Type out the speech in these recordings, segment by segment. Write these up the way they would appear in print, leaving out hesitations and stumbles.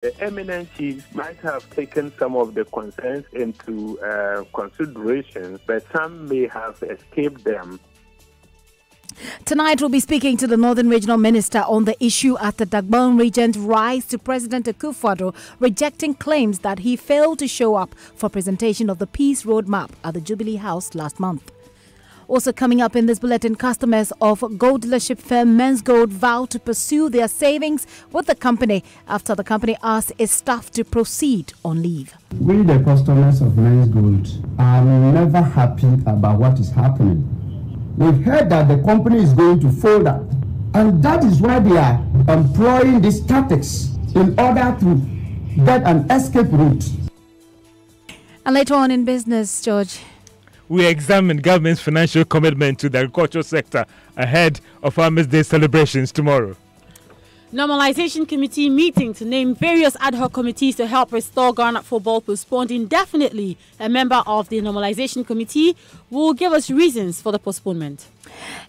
The eminent chiefs might have taken some of the concerns into consideration, but some may have escaped them. Tonight, we'll be speaking to the Northern Regional Minister on the issue after Dagbon Regent rise to President Akufo-Addo, rejecting claims that he failed to show up for presentation of the Peace Roadmap at the Jubilee House last month. Also coming up in this bulletin, customers of gold dealership firm Men's Gold vow to pursue their savings with the company after the company asked its staff to proceed on leave. We, the customers of Men's Gold, are never happy about what is happening. We've heard that the company is going to fold up, and that is why they are employing these tactics in order to get an escape route. And later on in business, George, we examine government's financial commitment to the agricultural sector ahead of Farmers' Day celebrations tomorrow. Normalization Committee meeting to name various ad hoc committees to help restore Ghana football postponed indefinitely. A member of the Normalization Committee will give us reasons for the postponement.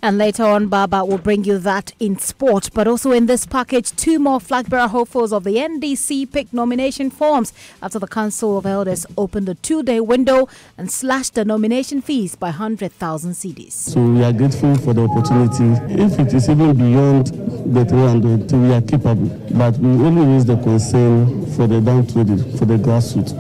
And later on, Baba will bring you that in sport. But also in this package, 2 more flag bearer hopefuls of the NDC picked nomination forms after the Council of Elders opened a 2-day window and slashed the nomination fees by 100,000 cedis. So we are grateful for the opportunity. If it is even beyond the 300, we are capable. But we only raise the concern for the downtrodden, for the grassroots.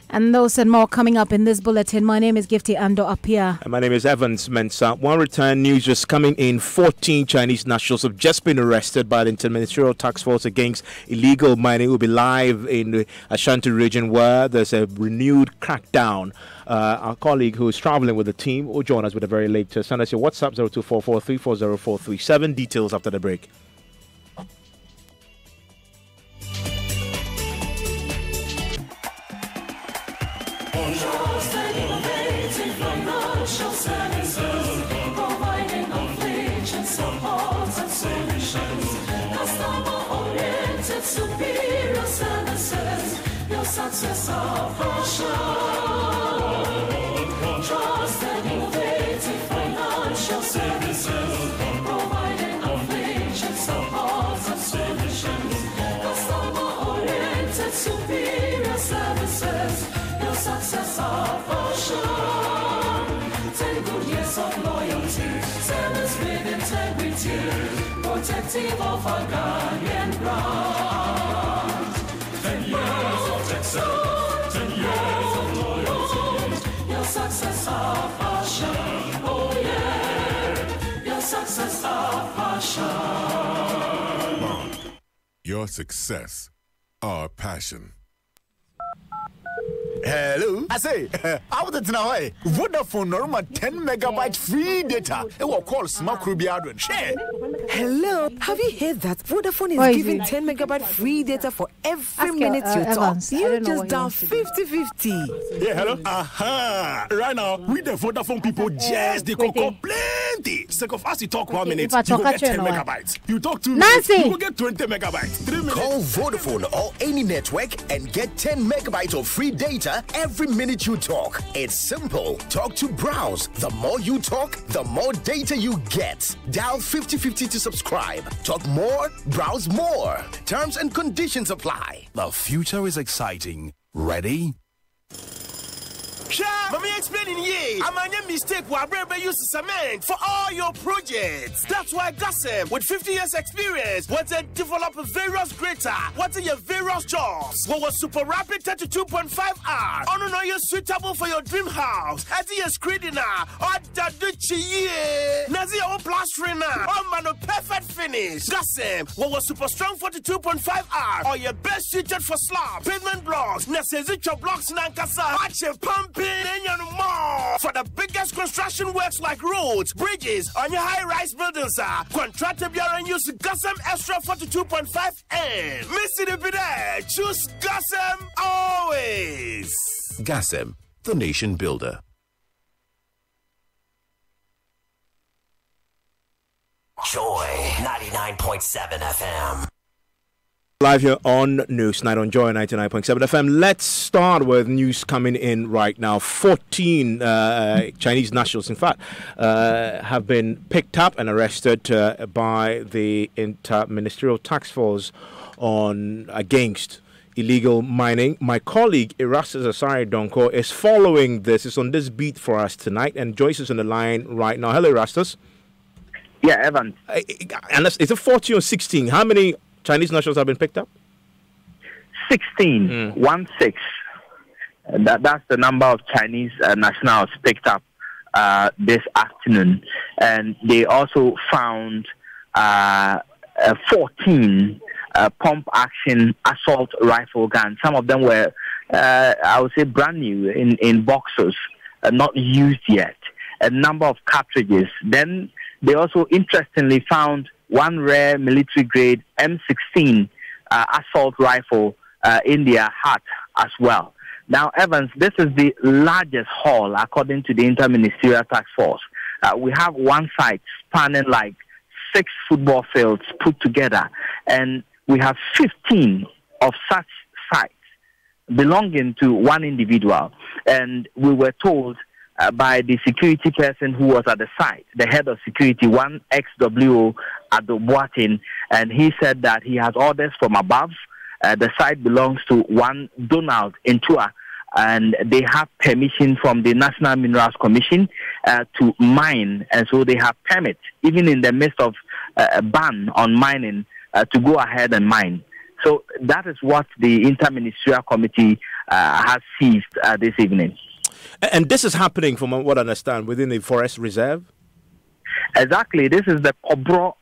And those and more coming up in this bulletin. My name is Gifty Ando Apia. And my name is Evans Mensah. One return news just coming in. 14 Chinese nationals have just been arrested by the Interministerial Task Force against illegal mining. Will be live in the Ashanti region where there's a renewed crackdown. Our colleague who is traveling with the team will join us with a very late. Send us your WhatsApp 0244340437. Details after the break. Financial services, providing knowledge and support and solutions. Customer-oriented, superior services. Your success our portion. Trusted, innovative financial services, providing knowledge and support and solutions. Customer-oriented, superior services. Your success our portion. 10 good years of loyalty, service with integrity, protective of our Ghanaian brand. 10 years of excellence, 10 years of loyalty. Your success our passion, oh yeah. Your success our passion. Your success our passion. Hello, I say, how did now? Vodafone normal 10 megabyte free data. It will call Smart Rubiadron. Share. Hello, have you heard that Vodafone is giving 10 megabyte free data for every minute you talk? You just down 50-50. Yeah, hello. Aha! Right now, with the Vodafone people, just they can call plenty. Second of us, you talk 1 minute, you go get 10 megabytes. You talk 2 minutes, you go get 20 megabytes. 3 minutes. Call Vodafone or any network and get 10 megabytes of free data every minute you talk. It's simple. Talk to browse. The more you talk, the more data you get. Dial 5050 to subscribe. Talk more, browse more. Terms and conditions apply. The future is exciting. Ready? Let me explain in here. I'm a mistake where I use cement for all your projects. That's why Gassem, with 50 years experience, was to develop a various greater. What's your various jobs? What was super rapid 32.5 hours? Oh no, you're suitable for your dream house. As your screening now, or Daduchi, Nazi or plastering now, oh man, a perfect finish. Gassem, what was super strong 42.5 hours? Or your best suited for slabs, pavement blocks, Nasezicho blocks, Nankasa, watch your pumping. More for the biggest construction works like roads, bridges, on your high-rise buildings. Contractor and use Gassem Extra 42.5 M. Missy the bidet. Choose Gassem always. Gassem, the nation builder. Joy 99.7 FM. Live here on News Night on Joy 99.7 FM. Let's start with news coming in right now. 14 Chinese nationals, in fact, have been picked up and arrested by the Interministerial Task Force against illegal mining. My colleague Erastus Asari Donko is following this. Is on this beat for us tonight, and Joyce is on the line right now. Hello, Erastus. Yeah, Evan. And is it 14 or 16? How many Chinese nationals have been picked up? 16. 16. That's the number of Chinese nationals picked up this afternoon, and they also found 14 pump-action assault rifle guns. Some of them were, I would say, brand new in boxes, not used yet. A number of cartridges. Then they also, interestingly, found one rare military-grade M16 assault rifle in their hut as well. Now, Evans, this is the largest haul, according to the Inter-Ministerial Task Force. We have one site spanning like 6 football fields put together, and we have 15 of such sites belonging to one individual. And we were told by the security person who was at the site, the head of security, one ex-WO at the Boatin, and he said that he has orders from above. The site belongs to one Donald Intua, and they have permission from the National Minerals Commission to mine, and so they have permits, even in the midst of a ban on mining, to go ahead and mine. So that is what the Interministerial Committee has seized this evening. And this is happening, from what I understand, within the forest reserve? Exactly. This is the Kobro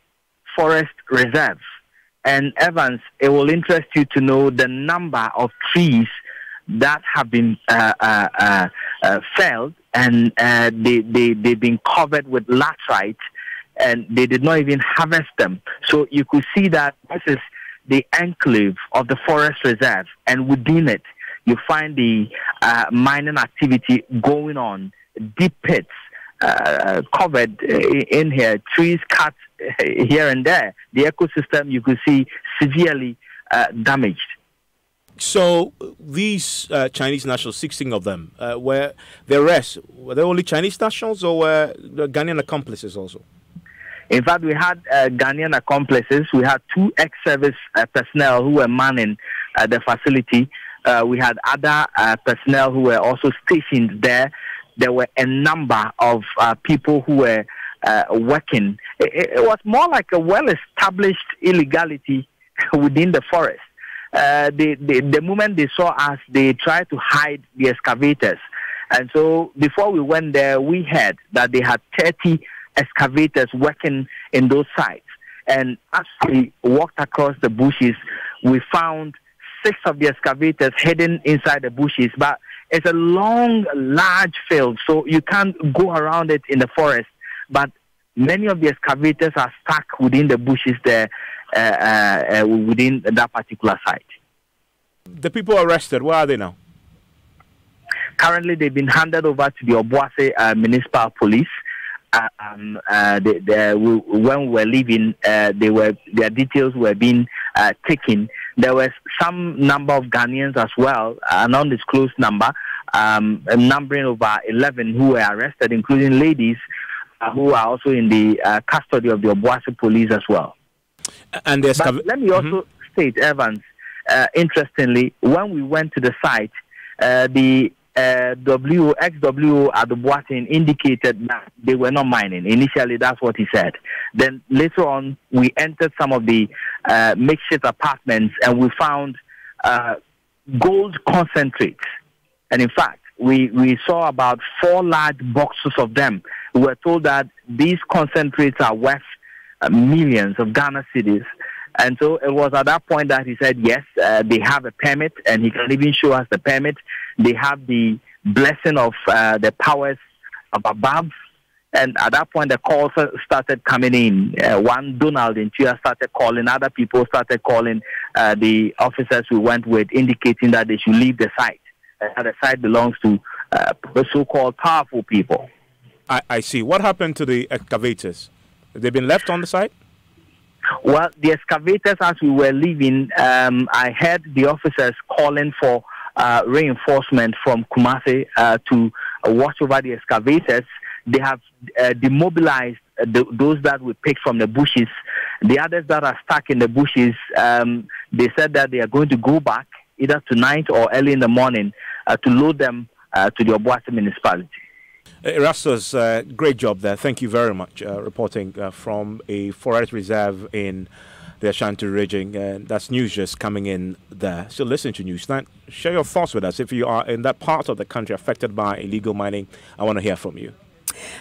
Forest Reserve. And Evans, it will interest you to know the number of trees that have been felled, and they've been covered with laterite, and they did not even harvest them. So you could see that this is the enclave of the forest reserve, and within it, you find the mining activity going on, deep pits covered in here, trees cut here and there. The ecosystem, you could see, severely damaged. So these Chinese nationals, 16 of them, were the rest, were they only Chinese nationals, or were the Ghanaian accomplices also? In fact, we had Ghanaian accomplices. We had 2 ex-service personnel who were manning the facility. We had other personnel who were also stationed there. There were a number of people who were working. It was more like a well-established illegality within the forest. The moment they saw us, they tried to hide the excavators. And so before we went there, we heard that they had 30 excavators working in those sites. And as we walked across the bushes, we found 6 of the excavators hidden inside the bushes. But it's a long, large field, so you can't go around it in the forest. But many of the excavators are stuck within the bushes there, within that particular site. The people arrested, where are they now? Currently, they've been handed over to the Obuasi Municipal Police. When we were leaving, their details were being taken. There was some number of Ghanaians as well, an undisclosed number, numbering over 11 who were arrested, including ladies who are also in the custody of the Obuasi Police as well. And let me also state, Evans, interestingly, when we went to the site, the ex-WO at the Boatin indicated that they were not mining. Initially, that's what he said. Then later on, we entered some of the makeshift apartments, and we found gold concentrates. And in fact, we saw about 4 large boxes of them. We were told that these concentrates are worth millions of Ghana cedis. And so it was at that point that he said, yes, they have a permit, and he can even show us the permit. They have the blessing of the powers of above. And at that point, the calls started coming in. One Donald Intua started calling. Other people started calling the officers we went with, indicating that they should leave the site. The site belongs to the so-called powerful people. I see. What happened to the excavators? Have they been left on the site? Well, the excavators, as we were leaving, I heard the officers calling for reinforcement from Kumasi to watch over the excavators. They have demobilized those that we picked from the bushes. The others that are stuck in the bushes, They said that they are going to go back either tonight or early in the morning to load them to the Obuasi municipality. Erastus, great job there. Thank you very much reporting from a forest reserve in the Ashanti region. And that's news just coming in there. So listen to Newsnight. Share your thoughts with us. If you are in that part of the country affected by illegal mining, I want to hear from you.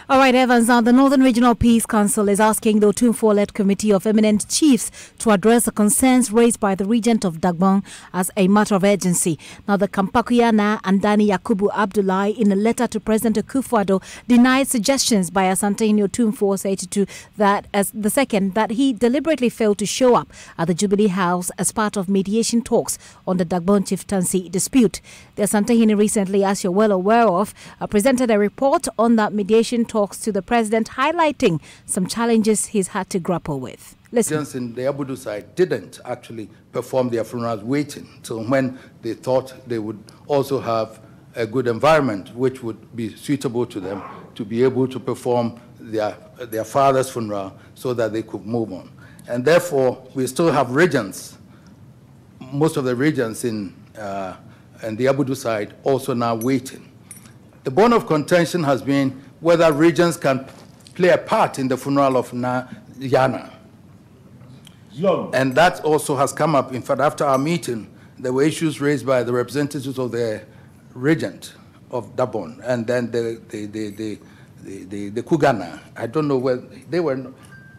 All right, Evans. Now, the Northern Regional Peace Council is asking the Otunfo-led Committee of Eminent Chiefs to address the concerns raised by the regent of Dagbon as a matter of urgency. Now, the Kampakuyana and Dani Yakubu Abdullahi, in a letter to President Akufo-Addo, denied suggestions by Asantehene Otunfo-82 that, as the second, that he deliberately failed to show up at the Jubilee House as part of mediation talks on the Dagbon chieftaincy dispute. The Asantehene recently, as you're well aware of, presented a report on that mediation talks to the president, highlighting some challenges he's had to grapple with. Listen. In the Abudu side didn't actually perform their funerals waiting till when they thought they would also have a good environment which would be suitable to them to be able to perform their father's funeral so that they could move on. And therefore, we still have regions, most of the regions in the Abudu side also now waiting. The bone of contention has been whether regions can play a part in the funeral of Yana. And that also has come up. In fact, after our meeting, there were issues raised by the representatives of the regent of Dagbon and then the Kugana. I don't know where they were.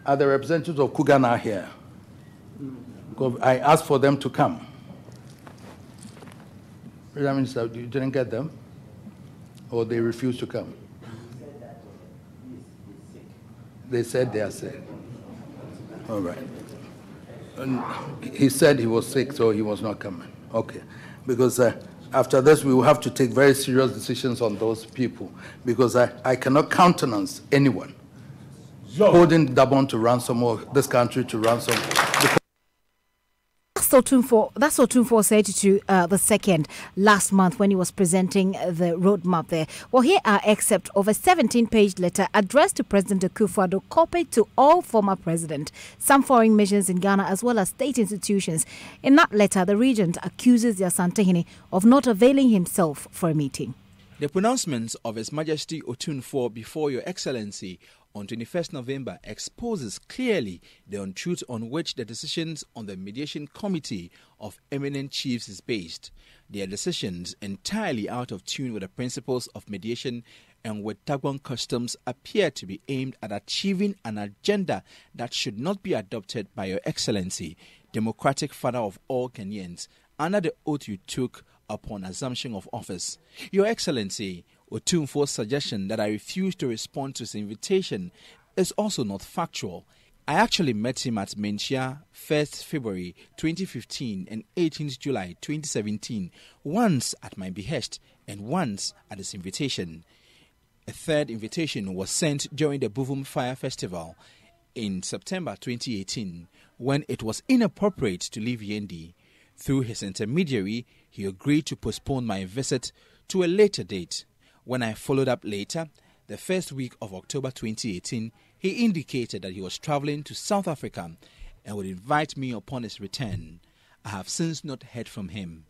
Are the representatives of Kugana here? Because I asked for them to come. Prime Minister, you didn't get them? Or they refused to come? They said they are sick. All right. And he said he was sick, so he was not coming. Okay. Because after this, we will have to take very serious decisions on those people. Because I cannot countenance anyone holding Dagbon to ransom or this country to ransom. That's Otunfo said to the second last month when he was presenting the roadmap there. Well, here are excerpts of a 17-page letter addressed to President Akufo-Addo, copied to all former presidents, some foreign missions in Ghana as well as state institutions. In that letter, the regent accuses the Asantehene of not availing himself for a meeting. The pronouncements of His Majesty Otunfo before Your Excellency on 21st November exposes clearly the untruth on which the decisions on the Mediation Committee of Eminent Chiefs is based. Their decisions, entirely out of tune with the principles of mediation and with Dagbon customs, appear to be aimed at achieving an agenda that should not be adopted by Your Excellency, democratic father of all Kenyans, under the oath you took upon assumption of office. Your Excellency, Otunfo's suggestion that I refused to respond to his invitation is also not factual. I actually met him at Menchia 1st February 2015 and 18th July 2017, once at my behest and once at his invitation. A third invitation was sent during the Buvum Fire Festival in September 2018, when it was inappropriate to leave Yendi. Through his intermediary, he agreed to postpone my visit to a later date. When I followed up later, the first week of October 2018, he indicated that he was traveling to South Africa and would invite me upon his return. I have since not heard from him.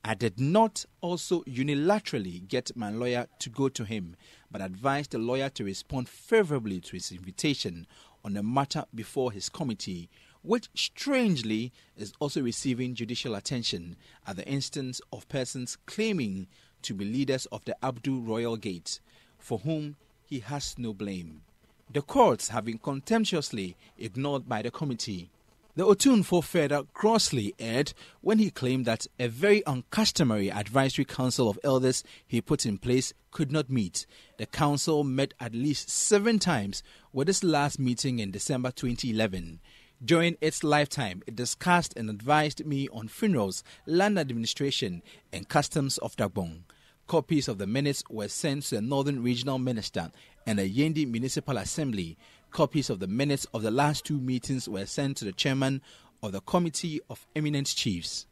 I did not also unilaterally get my lawyer to go to him, but advised the lawyer to respond favorably to his invitation on the matter before his committee, which strangely is also receiving judicial attention at the instance of persons claiming to be leaders of the Abdu Royal Gate, for whom he has no blame. The courts have been contemptuously ignored by the committee. The Otunfo further grossly erred when he claimed that a very uncustomary advisory council of elders he put in place could not meet. The council met at least 7 times, with this last meeting in December 2011. During its lifetime, it discussed and advised me on funerals, land administration, and customs of Dagbon. Copies of the minutes were sent to the Northern Regional Minister and the Yendi Municipal Assembly. Copies of the minutes of the last 2 meetings were sent to the chairman of the Committee of Eminent Chiefs.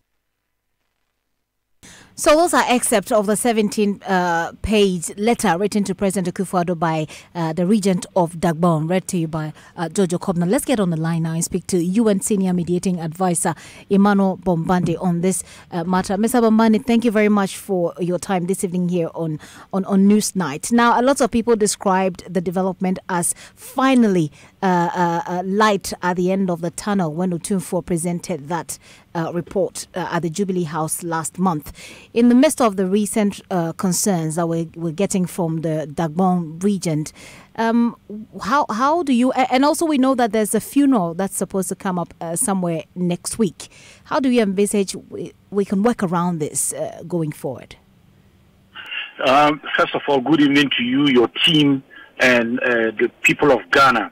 So those are excerpts of the 17-page letter written to President Akufo-Addo by the Regent of Dagbon, read to you by Jojo Kobna. Let's get on the line now and speak to UN Senior Mediating Advisor Emmanuel Bombande on this matter. Mr. Bombande, thank you very much for your time this evening here on Newsnight. Now, a lot of people described the development as finally light at the end of the tunnel when Otunfuo presented that report at the Jubilee House last month. In the midst of the recent concerns that we're getting from the Dagbon Regent, how do you, and also we know that there's a funeral that's supposed to come up somewhere next week. How do you envisage we can work around this going forward? First of all, good evening to you, your team, and the people of Ghana.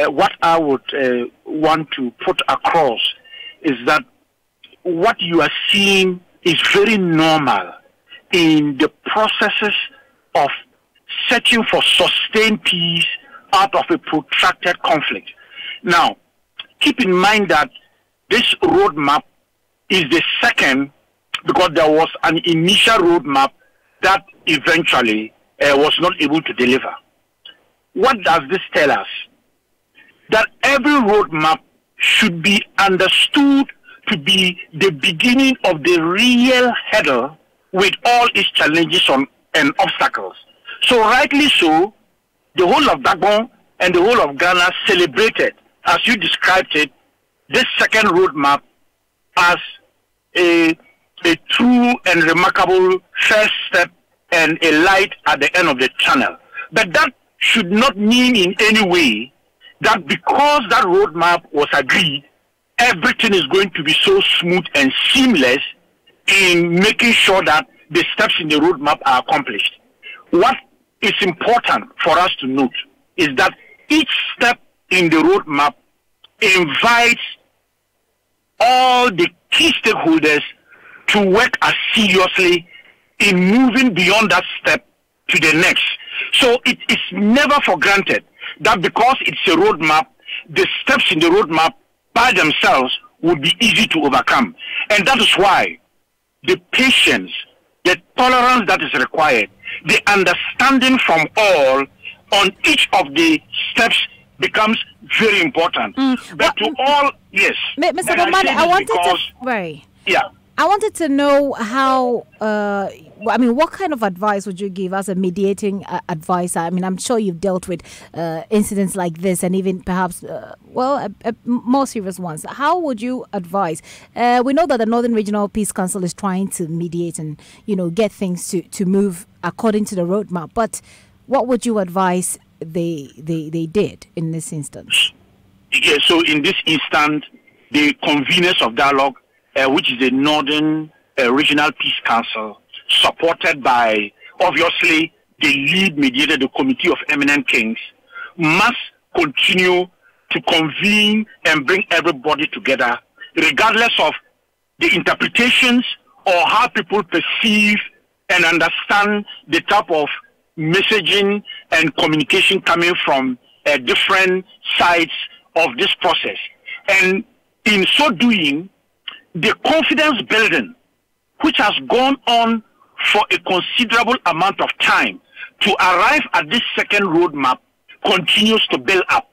What I would want to put across is that what you are seeing is very normal in the processes of searching for sustained peace out of a protracted conflict. Now, keep in mind that this roadmap is the second, because there was an initial roadmap that eventually was not able to deliver. What does this tell us? That every roadmap should be understood to be the beginning of the real hurdle with all its challenges and obstacles. So rightly so, the whole of Dagbon and the whole of Ghana celebrated, as you described it, this second roadmap as a true and remarkable first step and a light at the end of the tunnel. But that should not mean in any way that because that roadmap was agreed, everything is going to be so smooth and seamless in making sure that the steps in the roadmap are accomplished. What is important for us to note is that each step in the roadmap invites all the key stakeholders to work as seriously in moving beyond that step to the next. So it is never for granted that because it's a roadmap, the steps in the roadmap by themselves would be easy to overcome. And that is why the patience, the tolerance that is required, the understanding from all on each of the steps becomes very important. But to all, yes. Mr. Bombande, I wanted to... Right. Yeah. I wanted to know how, what kind of advice would you give as a mediating advisor? I mean, I'm sure you've dealt with incidents like this and even perhaps, more serious ones. How would you advise? We know that the Northern Regional Peace Council is trying to mediate and, get things to move according to the roadmap. But what would you advise they did in this instance? Yeah, so in this instance, the conveners of dialogue, which is the Northern Regional Peace Council, supported by, obviously, the lead mediator, the Committee of Eminent Kings, must continue to convene and bring everybody together, regardless of the interpretations or how people perceive and understand the type of messaging and communication coming from different sides of this process. And in so doing, the confidence building, which has gone on for a considerable amount of time to arrive at this second roadmap, continues to build up.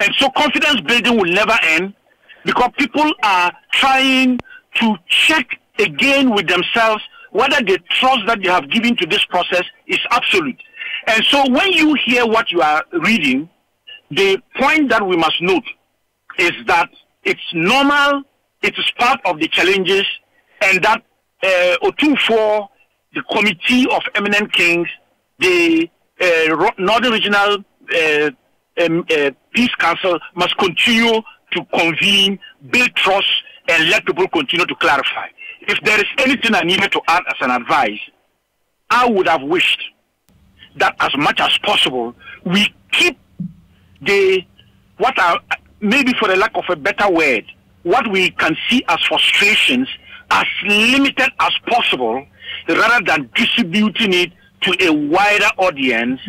And so confidence building will never end because people are trying to check again with themselves whether the trust that they have given to this process is absolute. And so when you hear what you are reading, the point that we must note is that it's normal. It is part of the challenges, and that Otunfuo, the Committee of Eminent Kings, the Northern Regional Peace Council must continue to convene, build trust, and let people continue to clarify. If there is anything I needed to add as an advice, I would have wished that as much as possible, we keep maybe for the lack of a better word, what we can see as frustrations as limited as possible, rather than distributing it to a wider audience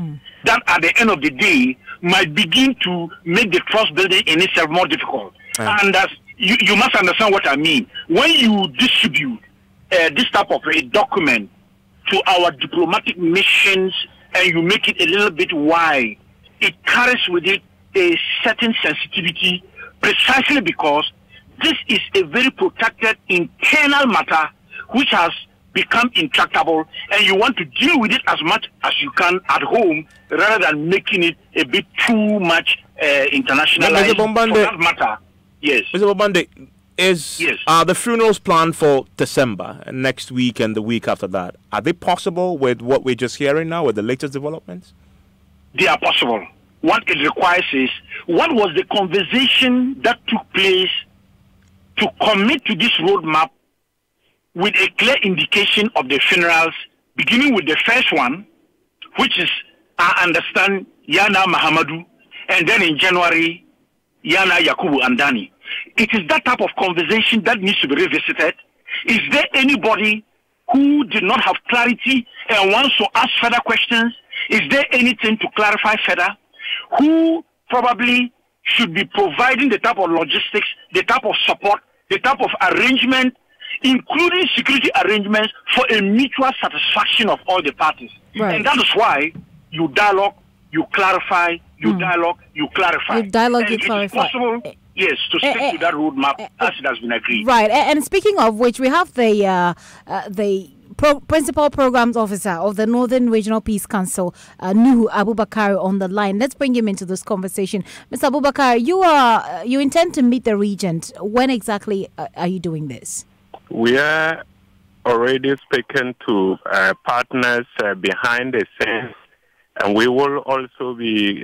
that at the end of the day might begin to make the trust building in itself more difficult. And as you must understand what I mean. When you distribute this type of a document to our diplomatic missions and you make it a little bit wide, it carries with it a certain sensitivity precisely because this is a very protected internal matter which has become intractable, and you want to deal with it as much as you can at home rather than making it a bit too much internationalized for that matter. Yes. Mr. Bobande, are the funerals planned for December, next week and the week after that? Are they possible with what we're just hearing now, with the latest developments? They are possible. What it requires is, what was the conversation that took place to commit to this roadmap with a clear indication of the funerals, beginning with the first one, which is, I understand, Yana Mahamadou, and then in January, Yana Yakubu Andani. It is that type of conversation that needs to be revisited. Is there anybody who did not have clarity and wants to ask further questions? Is there anything to clarify further? Who probably should be providing the type of logistics, the type of support, the type of arrangement, including security arrangements for a mutual satisfaction of all the parties. Right. And that is why you dialogue, you clarify, you dialogue, you clarify. You dialogue, and you clarify. It is possible, yes, to stick to that roadmap as it has been agreed. Right. And speaking of which, we have the Principal Programs Officer of the Northern Regional Peace Council, Nuhu Abubakar, on the line. Let's bring him into this conversation. Mr. Abubakar, you intend to meet the regent. When exactly are you doing this? We are already speaking to partners behind the scenes, and we will also be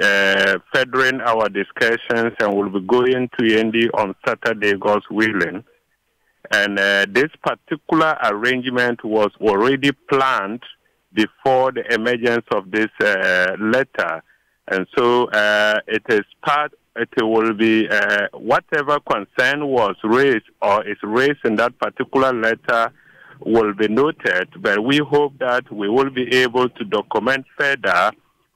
furthering our discussions, and we'll be going to Yendi on Saturday, God's willing. And this particular arrangement was already planned before the emergence of this letter. And so it will be whatever concern was raised or is raised in that particular letter will be noted. But we hope that we will be able to document further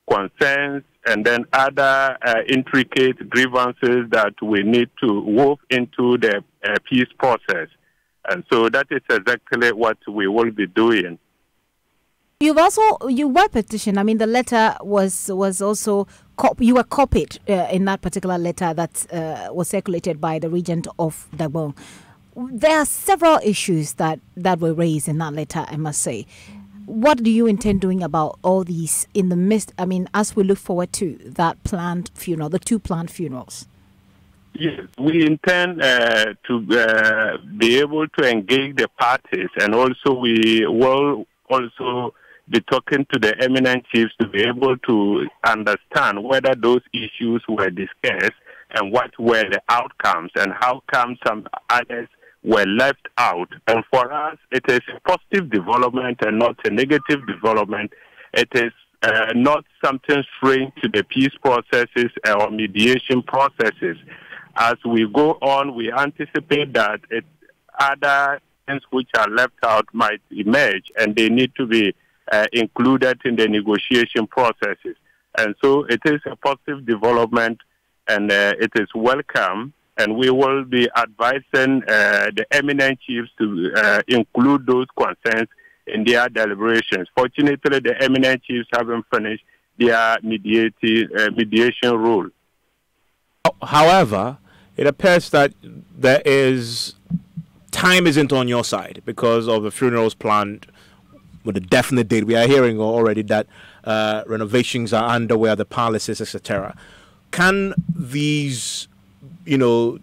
concerns and then other intricate grievances that we need to weave into the peace process. And so that is exactly what we will be doing. You were petitioned. I mean, the letter was also, you were copied in that particular letter that was circulated by the regent of Dagbon. There are several issues that were raised in that letter, I must say. What do you intend doing about all these in the midst, I mean, as we look forward to that planned funeral, the two planned funerals? Yes, we intend to be able to engage the parties, and also we will also be talking to the eminent chiefs to be able to understand whether those issues were discussed and what were the outcomes and how come some others were left out. And for us, it is a positive development and not a negative development. It is not something strange to the peace processes or mediation processes. As we go on, we anticipate that other things which are left out might emerge, and they need to be included in the negotiation processes. And so it is a positive development, and it is welcome, and we will be advising the eminent chiefs to include those concerns in their deliberations. Fortunately, the eminent chiefs haven't finished their mediation role. However, it appears that time isn't on your side because of the funerals planned with a definite date. We are hearing already that renovations are underway at the palaces, etc. Can these,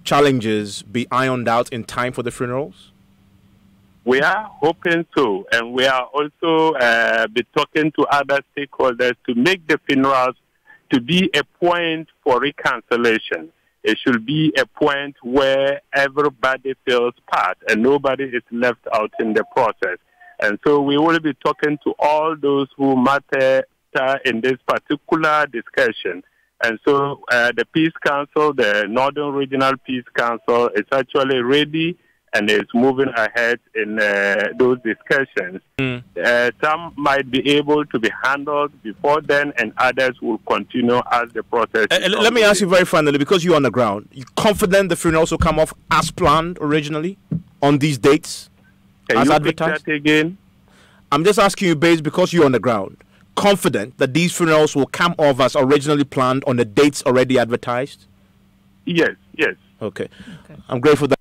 challenges be ironed out in time for the funerals? We are hoping so, and we are also be talking to other stakeholders to make the funerals to be a point for reconciliation. It should be a point where everybody feels part and nobody is left out in the process. And so we will be talking to all those who matter in this particular discussion. And so the Peace Council, the Northern Regional Peace Council, is actually ready and is moving ahead in those discussions. Some might be able to be handled before then, and others will continue as the process. Let me ask you very finally, because you're on the ground, you confident the funeral will come off as planned originally on these dates? as advertised? Again? I'm just asking you, based because you're on the ground, confident that these funerals will come off as originally planned on the dates already advertised? Yes. Okay. I'm grateful that.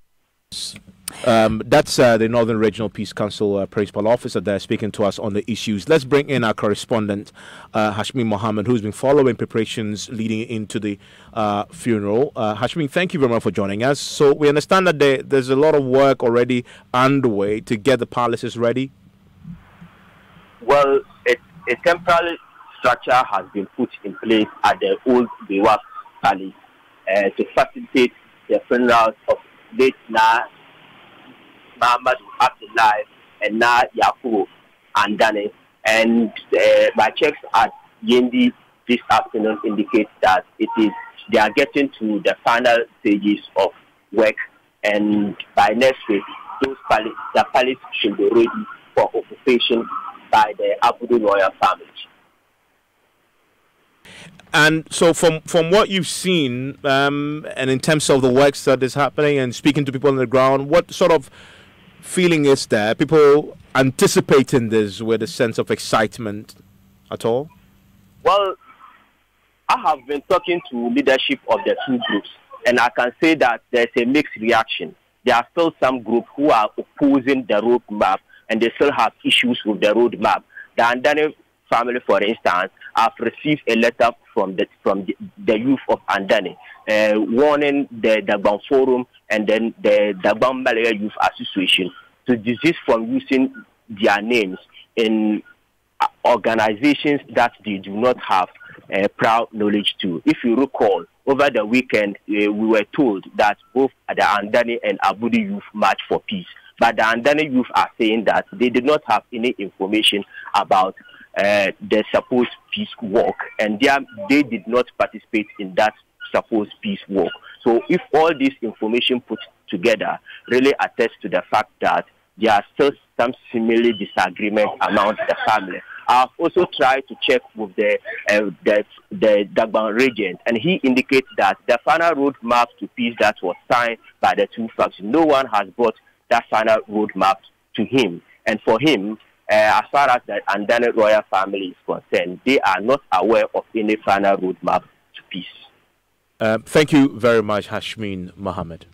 That's the Northern Regional Peace Council Principal Officer there speaking to us on the issues. Let's bring in our correspondent, Hashmin Mohammed, who's been following preparations leading into the funeral. Hashmin, thank you very much for joining us. So we understand that there's a lot of work already underway to get the palaces ready. Well, a temporary structure has been put in place at the old Bewak Palace to facilitate the funerals of late Muhammad Abdullah and Yakubu and Dane. And my checks at Yendi this afternoon indicate that they are getting to the final stages of work, and by next week, the palace should be ready for occupation by the Abudu royal family. And so from what you've seen, and in terms of the works that is happening and speaking to people on the ground, what sort of feeling is there? People anticipating this with a sense of excitement at all? Well, I have been talking to leadership of the two groups, and I can say that there's a mixed reaction. There are still some groups who are opposing the roadmap, and they still have issues with the roadmap. The Andane family, for instance, have received a letter from the youth of Andane warning the Dagbang Forum and then the Dagbang Malaya Youth Association to desist from using their names in organizations that they do not have proud knowledge to. If you recall, over the weekend, we were told that both the Andane and Abudu youth march for peace. But the Andane youth are saying that they did not have any information about the supposed peace walk, and they did not participate in that supposed peace walk. So if all this information put together really attests to the fact that there are still some similar disagreement among the family. I've also tried to check with the Dagbang regent, and he indicates that the final roadmap to peace that was signed by the two factions, no one has brought that final roadmap to him. And for him, as far as the Andane royal family is concerned, they are not aware of any final roadmap to peace. Thank you very much, Hashmin Mohammed.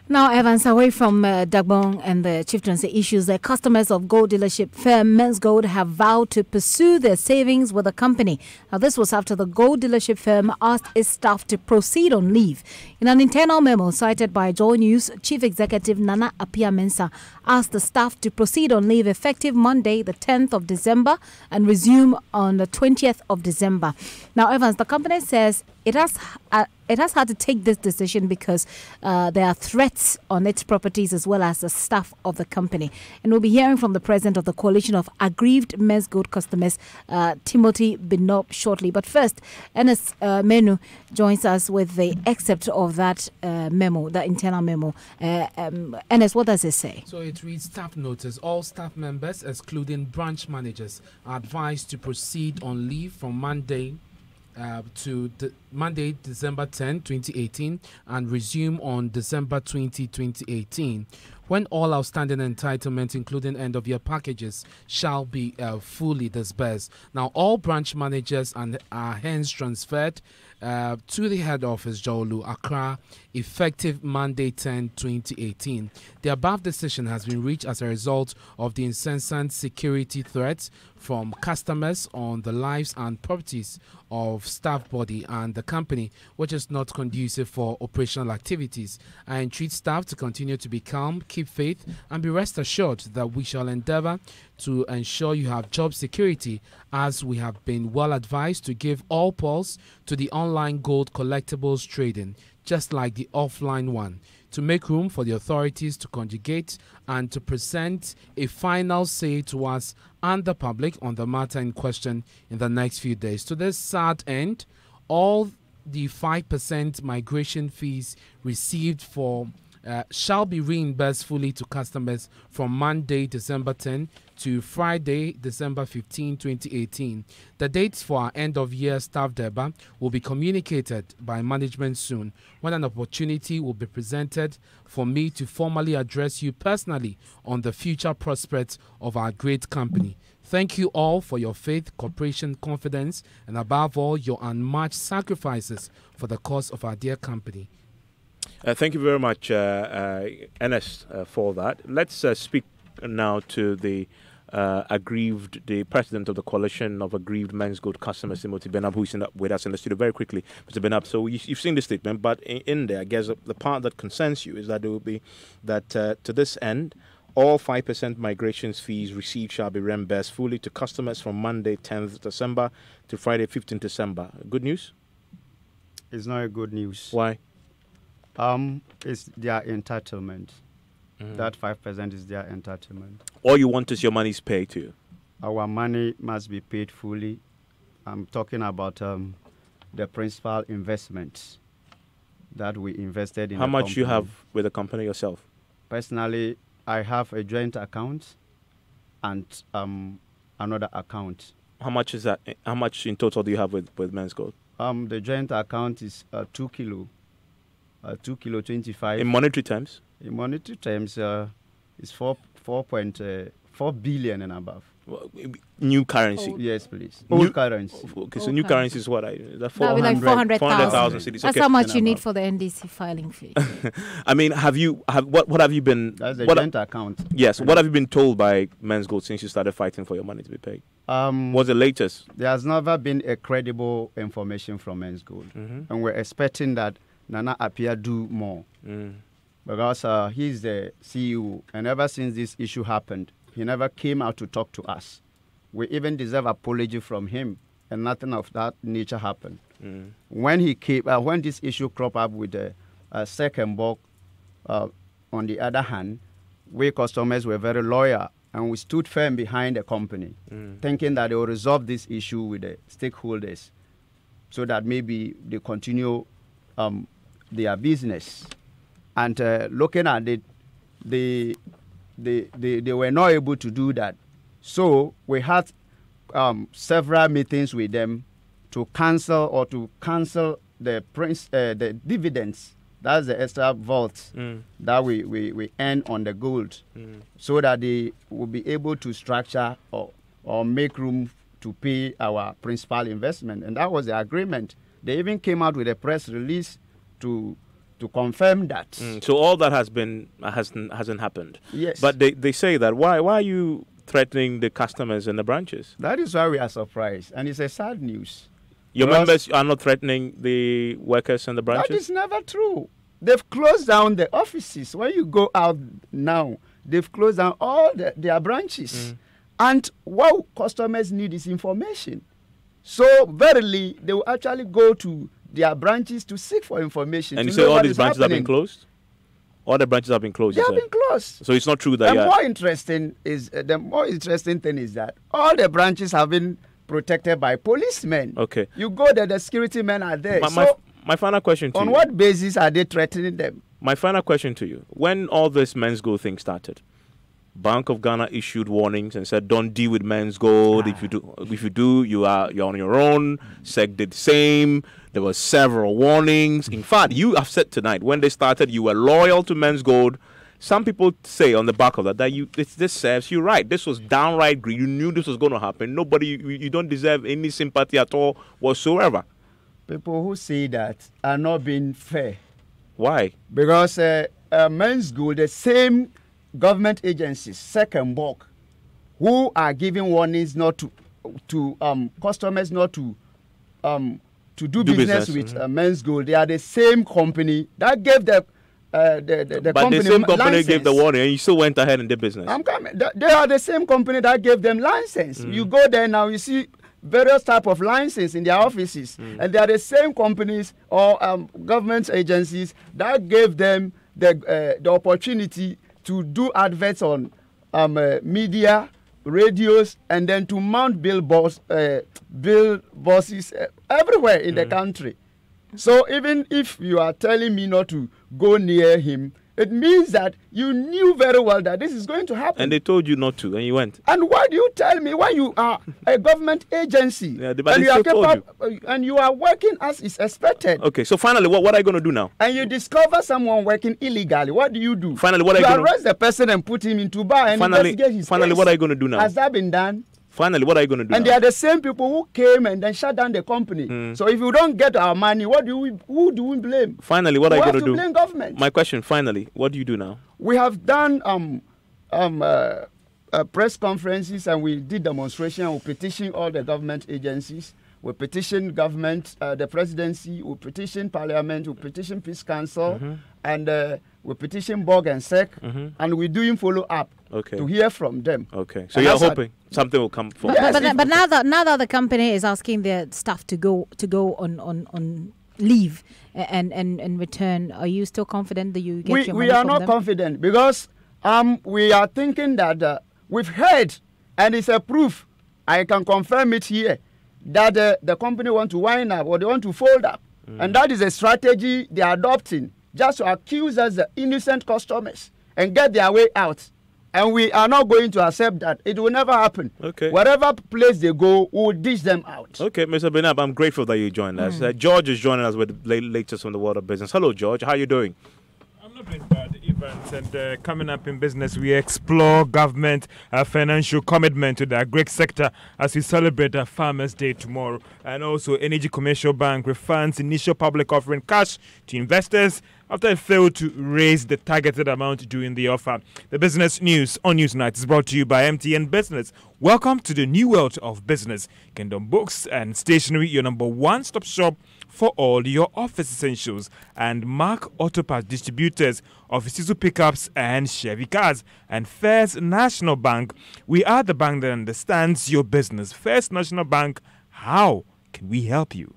Now, Evans, away from Dagbang and the chieftaincy issues, the customers of gold dealership firm Men's Gold have vowed to pursue their savings with the company. Now, this was after the gold dealership firm asked its staff to proceed on leave. In an internal memo cited by Joy News, Chief Executive Nana Apia Mensah asked the staff to proceed on leave effective Monday, the 10th of December, and resume on the 20th of December. Now, Evans, the company says it has had to take this decision because there are threats on its properties as well as the staff of the company. And we'll be hearing from the president of the Coalition of Aggrieved Men's Gold Customers, Timothy Binob, shortly. But first, Ernest Menu joins us with the excerpt of that memo, that internal memo. Ernest, what does it say? So it reads, staff notice. All staff members, excluding branch managers, are advised to proceed on leave from Monday to Monday, December 10, 2018, and resume on December 20, 2018, when all outstanding entitlements, including end-of-year packages, shall be fully disbursed. Now, all branch managers are hence transferred to the head office, Jolu, Accra, effective Monday 10, 2018. The above decision has been reached as a result of the incessant security threats from customers on the lives and properties of staff body and the company, which is not conducive for operational activities. I entreat staff to continue to be calm, keep faith, and be rest assured that we shall endeavor to ensure you have job security, as we have been well advised to give all pulse to the online gold collectibles trading, just like the offline one, to make room for the authorities to conjugate and to present a final say to us and the public on the matter in question in the next few days. To this sad end, all the 5% migration fees received for shall be reimbursed fully to customers from Monday, December 10 to Friday, December 15, 2018. The dates for our end-of-year staff durbar will be communicated by management soon, when an opportunity will be presented for me to formally address you personally on the future prospects of our great company. Thank you all for your faith, cooperation, confidence, and above all, your unmatched sacrifices for the cause of our dear company. Thank you very much, Ernest, for that. Let's speak now to the president of the Coalition of Aggrieved Men's Gold Customers, Timothy Benab, who is with us in the studio. Very quickly, Mr. Benab, so you've seen the statement, but in there, I guess the part that concerns you is that it will be that to this end, all 5% migrations fees received shall be reimbursed fully to customers from Monday, 10th December to Friday, 15th December. Good news? It's not a good news. Why? It's their entitlement. That 5% is their entitlement. All you want is your money's paid to you. Our money must be paid fully. I'm talking about the principal investments that we invested in. How much you have with the company yourself? Personally, I have a joint account and another account. How much is that? How much in total do you have with Men's Gold? The joint account is 2 kilo. 2 kilo 25. In monetary terms? In monetary terms, it's 4.4 billion and above. New currency? Yes, please. Old currency. Okay, so new currency is what? That would be like 400,000 cities. That's okay. how much you need for the NDC filing fee. I mean, what have you been? That's a joint account. Yes. What have you been told by Men's Gold since you started fighting for your money to be paid? What's the latest? There has never been a credible information from Men's Gold, and we're expecting that Nana Appiah do more. Because he's the CEO, and ever since this issue happened, he never came out to talk to us. We even deserve apology from him, and nothing of that nature happened. When he came, when this issue cropped up with the second bulk, on the other hand, we customers were very loyal, and we stood firm behind the company, thinking that they will resolve this issue with the stakeholders, so that maybe they continue their business. And looking at it, they were not able to do that. So we had several meetings with them to cancel the dividends. That's the extra vault that we earn on the gold, so that they will be able to structure or make room to pay our principal investment. And that was the agreement. They even came out with a press release to confirm that. So all that hasn't happened. Yes. But they say that why are you threatening the customers in the branches? That is why we are surprised, and it's a sad news. Your members are not threatening the workers in the branches? That is never true. They've closed down the offices. When you go out now, they've closed down all their branches. And what customers need is information. So verily, they will actually go to their branches to seek for information. And you say all these branches have been closed? All the branches have been closed? They have been closed. So it's not true that the more interesting thing is that all the branches have been protected by policemen. Okay. You go there, the security men are there. My final question to you. On what basis are they threatening them? My final question to you. When all this Men's Gold thing started, Bank of Ghana issued warnings and said, don't deal with Men's Gold. If you do, you're on your own. SEC did the same. There were several warnings. In fact, you have said tonight, when they started, you were loyal to Men's Gold. Some people say on the back of that this serves you right. This was downright greed. You knew this was going to happen. You don't deserve any sympathy at all whatsoever. People who say that are not being fair. Why? Because Men's Gold, the same government agencies, second bulk, who are giving warnings not to customers not to do business with Men's Gold. They are the same company that gave the but company the same company license. gave the warning, and you still went ahead and did business. They are the same company that gave them license. You go there now, you see various type of licenses in their offices, and they are the same companies or government agencies that gave them the opportunity to do adverts on media, radios, and then to mount billboards everywhere in the country. So even if you are telling me not to go near him, it means that you knew very well that this is going to happen. And they told you not to, and you went. And why do you tell me when you are a government agency and you are working as is expected? Okay, so finally, what are you going to do now? And you discover someone working illegally, what do you do? Finally, what are you going to do? You arrest the person and put him into bar and investigate his Finally, case. what are you going to do now? Has that been done? Finally, what are you going to do? And they are the same people who came and then shut down the company. So if you don't get our money, who do we blame? Finally, what are you going to do? Blame government. My question, finally, what do you do now? We have done press conferences and we did demonstration. We petition all the government agencies. We petition government, the presidency. We petition parliament. We petition peace council, and we petition Borg and SEC, and we're doing follow up to hear from them. Okay, so you're hoping something will come from. But now that the company is asking their staff to go on leave and return, are you still confident that you get your money We are from not them? confident because we are thinking that we've heard, and it's a proof. I can confirm it here that the company want to wind up or they want to fold up, and that is a strategy they are adopting just to accuse us the innocent customers and get their way out. And we are not going to accept that. It will never happen. Okay. Wherever place they go, we'll dish them out. Okay, Mr. Benab, I'm grateful that you joined us. George is joining us with the latest on the world of business. Hello, George. How are you doing? I'm not doing bad, Evans. And coming up in business, we explore government financial commitment to the agri sector as we celebrate Farmers' Day tomorrow. And also, Energy Commercial Bank refunds initial public offering cash to investors after it failed to raise the targeted amount during the offer. The business news on Newsnight is brought to you by MTN Business. Welcome to the new world of business. Kingdom Books and Stationery, your number one-stop shop for all your office essentials. And Mark Autopass distributors of Isuzu pickups and Chevy cars. And First National Bank, we are the bank that understands your business. First National Bank, how can we help you?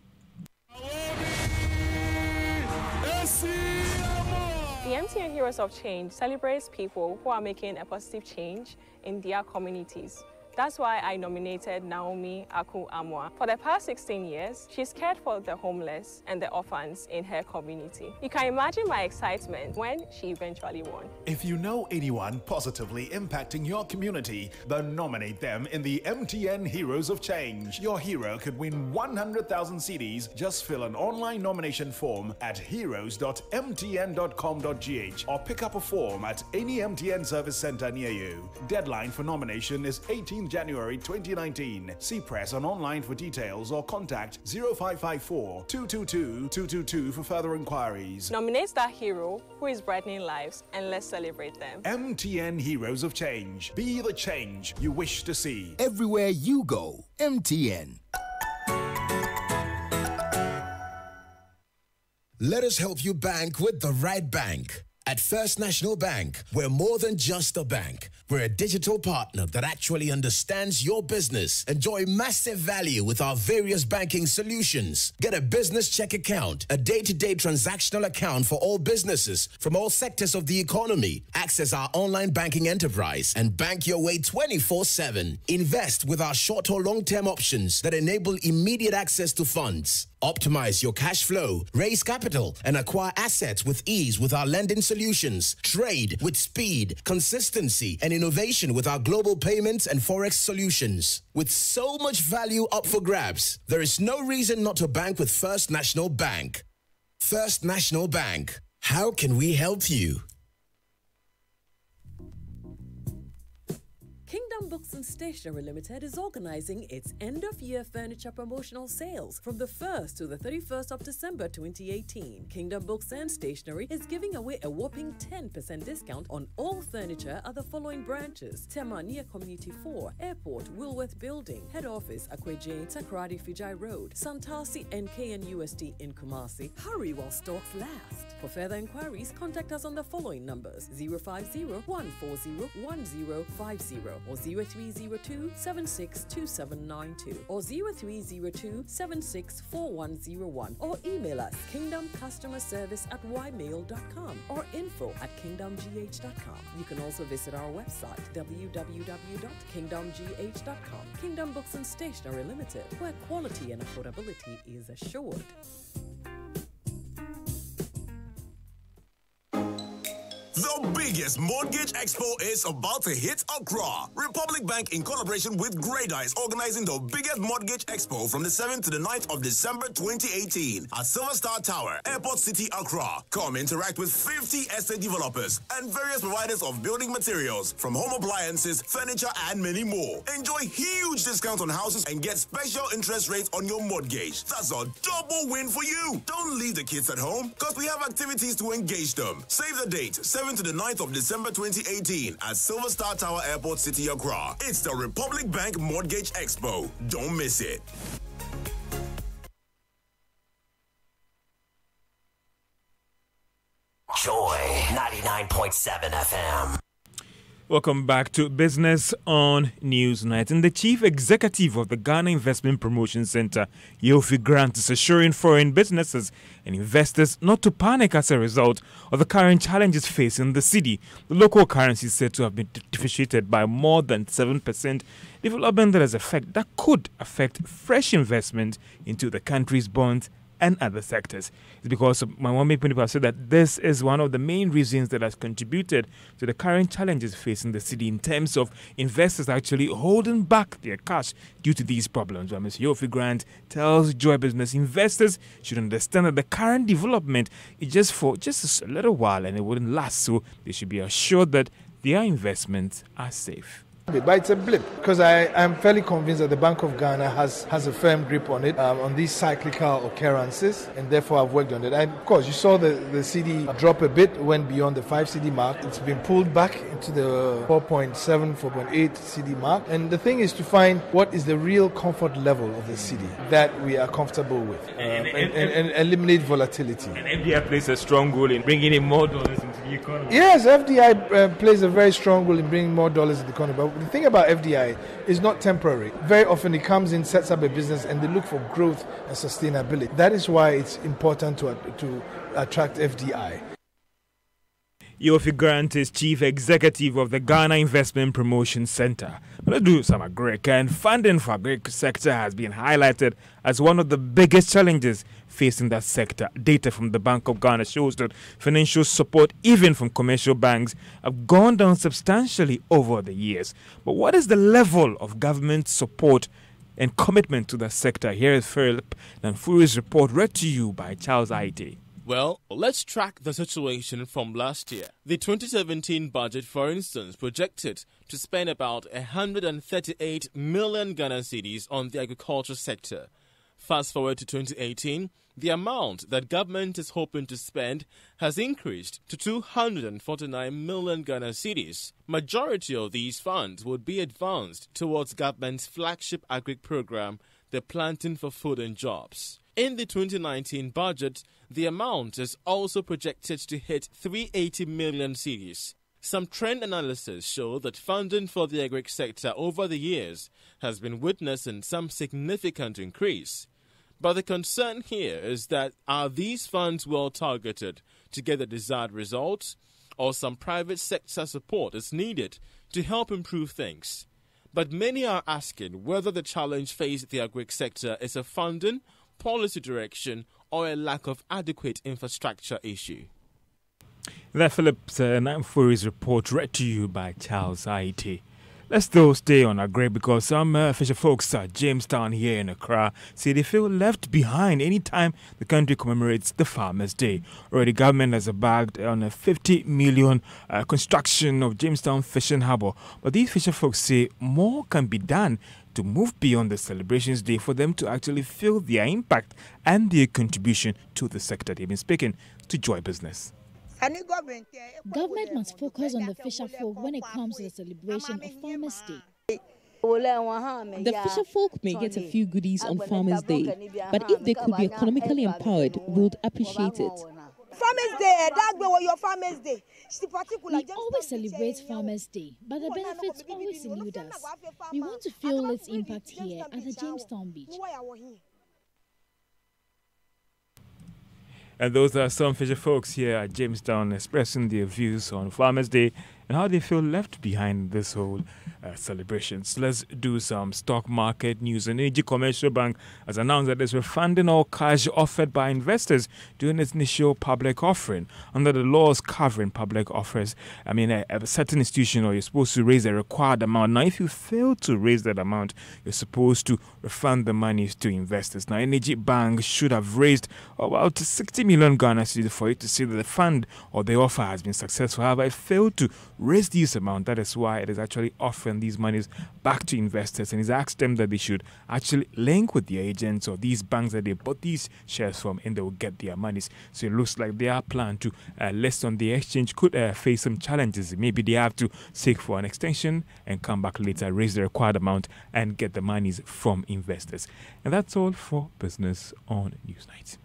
The MTN Heroes of Change celebrates people who are making a positive change in their communities. That's why I nominated Naomi Aku-Amwa. For the past 16 years, she's cared for the homeless and the orphans in her community. You can imagine my excitement when she eventually won. If you know anyone positively impacting your community, then nominate them in the MTN Heroes of Change. Your hero could win 100,000 CDs. Just fill an online nomination form at heroes.mtn.com.gh or pick up a form at any MTN service center near you. Deadline for nomination is 18 January 2019. See press on online for details or contact 0554 222 222 for further inquiries. Nominate that hero who is brightening lives and let's celebrate them. MTN Heroes of Change. Be the change you wish to see. Everywhere you go, MTN. Let us help you bank with the right bank. At First National Bank, we're more than just a bank. We're a digital partner that actually understands your business. Enjoy massive value with our various banking solutions. Get a business check account, a day-to-day transactional account for all businesses from all sectors of the economy. Access our online banking enterprise and bank your way 24/7. Invest with our short or long-term options that enable immediate access to funds. Optimize your cash flow, raise capital, and acquire assets with ease with our lending solutions. Trade with speed, consistency, and innovation with our global payments and forex solutions. With so much value up for grabs, there is no reason not to bank with First National Bank. First National Bank. How can we help you? Kingdom Books and Stationery Limited is organizing its end-of-year furniture promotional sales from the 1st to the 31st of December 2018. Kingdom Books and Stationery is giving away a whopping 10% discount on all furniture at the following branches: Tema near Community 4, Airport, Woolworth Building, Head Office, Akweje, Takoradi Fijai Road, Santasi and KNUSD in Kumasi. Hurry while stocks last. For further inquiries, contact us on the following numbers: 050-140-1050 or 0302-762792 or 0302-764101 or email us kingdomcustomerservice@ymail.com or info@kingdomgh.com. You can also visit our website www.kingdomgh.com. Kingdom Books and Stationery Limited, where quality and affordability is assured. The biggest mortgage expo is about to hit Accra. Republic Bank, in collaboration with Greda, is organizing the biggest mortgage expo from the 7th to the 9th of December 2018 at Silver Star Tower, Airport City, Accra. Come interact with 50 estate developers and various providers of building materials, from home appliances, furniture, and many more. Enjoy huge discounts on houses and get special interest rates on your mortgage. That's a double win for you. Don't leave the kids at home, because we have activities to engage them. Save the date, 7th to the 9th of December 2018 at Silver Star Tower, Airport City, Accra. It's the Republic Bank Mortgage Expo. Don't miss it. Joy 99.7 FM. Welcome back to Business on Newsnight. And the Chief Executive of the Ghana Investment Promotion Center, Yofi Grant, is assuring foreign businesses and investors not to panic as a result of the current challenges facing the city. The local currency is said to have been depreciated by more than 7%, development that could affect fresh investment into the country's bonds and other sectors. It's because many people have said that this is one of the main reasons that has contributed to the current challenges facing the city in terms of investors actually holding back their cash due to these problems. Well, Mr. Yofi Grant tells Joy Business investors should understand that the current development is just for a little while and it wouldn't last, so they should be assured that their investments are safe. But it's a blip, because I am fairly convinced that the Bank of Ghana has a firm grip on it, on these cyclical occurrences, and therefore I've worked on it. And of course, you saw the CD drop a bit, went beyond the 5 CD mark. It's been pulled back into the 4.7, 4.8 CD mark. And the thing is to find what is the real comfort level of the CD that we are comfortable with, and eliminate volatility. And FDI plays a strong role in bringing in more dollars into the economy. Yes, FDI plays a very strong role in bringing more dollars into the economy. But the thing about FDI is not temporary. Very often it comes in, sets up a business, and they look for growth and sustainability. That is why it's important to attract FDI. Yofi Grant is Chief Executive of the Ghana Investment Promotion Center. Let's do some agric, and funding for agric sector has been highlighted as one of the biggest challenges facing that sector. Data from the Bank of Ghana shows that financial support, even from commercial banks, have gone down substantially over the years. But what is the level of government support and commitment to the sector? Here is Philip Nanfuri's report, read to you by Charles Aite. Well, let's track the situation from last year. The 2017 budget, for instance, projected to spend about 138 million Ghana cedis on the agriculture sector. Fast forward to 2018, the amount that government is hoping to spend has increased to 249 million Ghana cedis. Majority of these funds would be advanced towards government's flagship agri program, the Planting for Food and Jobs. In the 2019 budget, the amount is also projected to hit 380 million cedis. Some trend analysis show that funding for the agri sector over the years has been witnessing some significant increase. But the concern here is that are these funds well targeted to get the desired results, or some private sector support is needed to help improve things? But many are asking whether the challenge faced the agri sector is a funding, policy direction, or a lack of adequate infrastructure issue. That Philip's Namfuri's report read to you by Charles Aite. Let's still stay on agri because some fisher folks at Jamestown here in Accra say they feel left behind anytime the country commemorates the Farmers' Day. Already, government has bagged on a 50 million construction of Jamestown Fishing Harbour, but these fisher folks say more can be done to move beyond the celebrations day for them to actually feel their impact and their contribution to the sector. They've been speaking to Joy Business. Government must focus on the fisher folk when it comes to the celebration of Farmers' Day. The fisher folk may get a few goodies on Farmers' Day, but if they could be economically empowered, we would appreciate it. Farmers' Day, that's where your Farmers' Day. We always celebrate Farmers' Day, but the benefits always elude us. We want to feel its impact here at the Jamestown Beach. And those are some fisher folks here at Jamestown expressing their views on Farmers' Day and how they feel left behind this whole celebrations. Let's do some stock market news. And Energy Commercial Bank has announced that it's refunding all cash offered by investors during its initial public offering. Under the laws covering public offers, a certain institution, or you're supposed to raise a required amount. Now, if you fail to raise that amount, you're supposed to refund the monies to investors. Now, Energy Bank should have raised about 60 million Ghana cedis for it to see that the fund or the offer has been successful. However, it failed to raise this amount. That is why it is actually offering these monies back to investors, and he's asked them that they should actually link with the agents or these banks that they bought these shares from, and they will get their monies. So it looks like their plan to list on the exchange could face some challenges. Maybe they have to seek for an extension and come back later, raise the required amount, and get the monies from investors. And that's all for Business on Newsnight.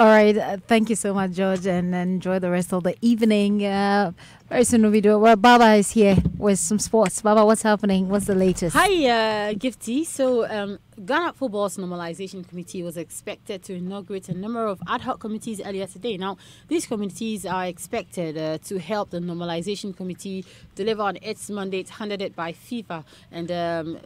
All right. Thank you so much, George, and enjoy the rest of the evening. Very soon we'll be doing. Well, Baba is here with some sports. Baba, what's happening? What's the latest? Hi, Gifty. So, Ghana Football's Normalization Committee was expected to inaugurate a number of ad hoc committees earlier today. Now, these committees are expected to help the Normalization Committee deliver on its mandate handed it by FIFA, and